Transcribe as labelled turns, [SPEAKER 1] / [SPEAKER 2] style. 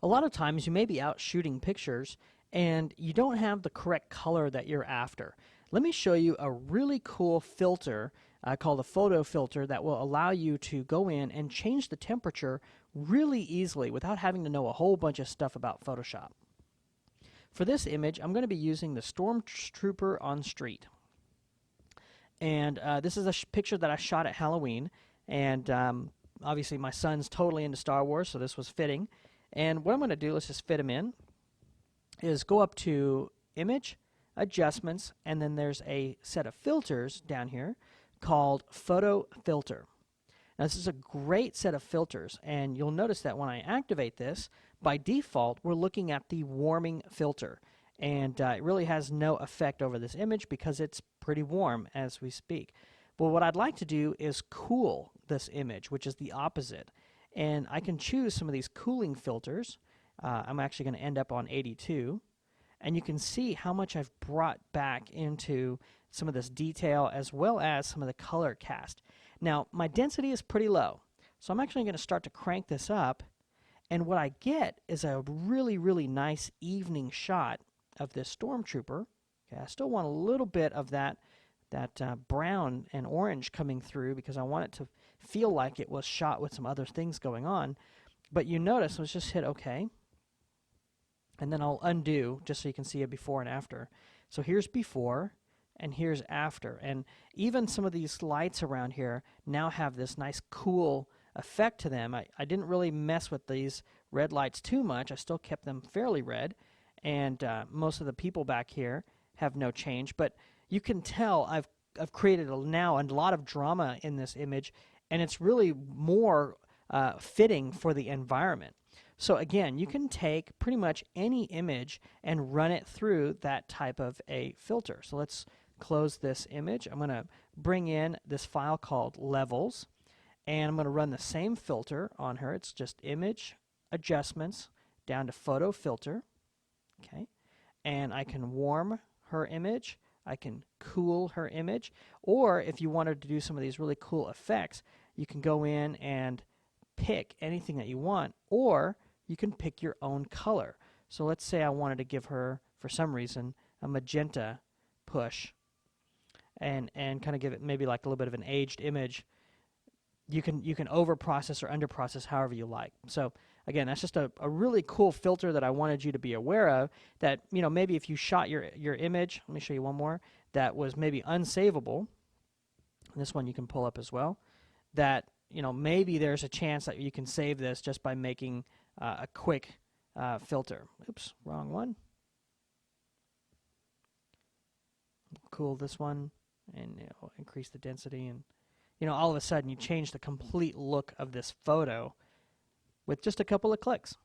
[SPEAKER 1] A lot of times you may be out shooting pictures and you don't have the correct color that you're after. Let me show you a really cool filter called a photo filter that will allow you to go in and change the temperature really easily without having to know a whole bunch of stuff about Photoshop. For this image, I'm going to be using the Stormtrooper on Street. And this is a picture that I shot at Halloween. And obviously my son's totally into Star Wars, so this was fitting. And what I'm going to do, let's just fit him in, is go up to Image, Adjustments, and then there's a set of filters down here called Photo Filter. Now this is a great set of filters, and you'll notice that when I activate this, by default we're looking at the warming filter. And it really has no effect over this image because it's pretty warm as we speak. But what I'd like to do is cool this image, which is the opposite. And I can choose some of these cooling filters. I'm actually going to end up on 82. And you can see how much I've brought back into some of this detail as well as some of the color cast. Now, my density is pretty low. So I'm actually going to start to crank this up. And what I get is a really, really nice evening shot of this Stormtrooper. Okay, I still want a little bit of that brown and orange coming through because I want it to feel like it was shot with some other things going on. But you notice, let's just hit OK. And then I'll undo just so you can see a before and after. So here's before and here's after. And even some of these lights around here now have this nice cool effect to them. I didn't really mess with these red lights too much. I still kept them fairly red. And most of the people back here have no change. But you can tell I've created now a lot of drama in this image, and it's really more fitting for the environment. So again, you can take pretty much any image and run it through that type of a filter. So let's close this image. I'm going to bring in this file called Levels, and I'm going to run the same filter on her. It's just Image, Adjustments, down to Photo Filter. Okay, and I can warm her image, I can cool her image, or if you wanted to do some of these really cool effects, you can go in and pick anything that you want, or you can pick your own color. So let's say I wanted to give her, for some reason, a magenta push, and kind of give it maybe like a little bit of an aged image. You can over process or under process however you like. So again, that's just a really cool filter that I wanted you to be aware of, that maybe if you shot your image, let me show you one more, that was maybe unsavable, this one you can pull up as well, that maybe there's a chance that you can save this just by making a quick filter. Oops, wrong one. Cool this one and increase the density, and all of a sudden you change the complete look of this photo with just a couple of clicks.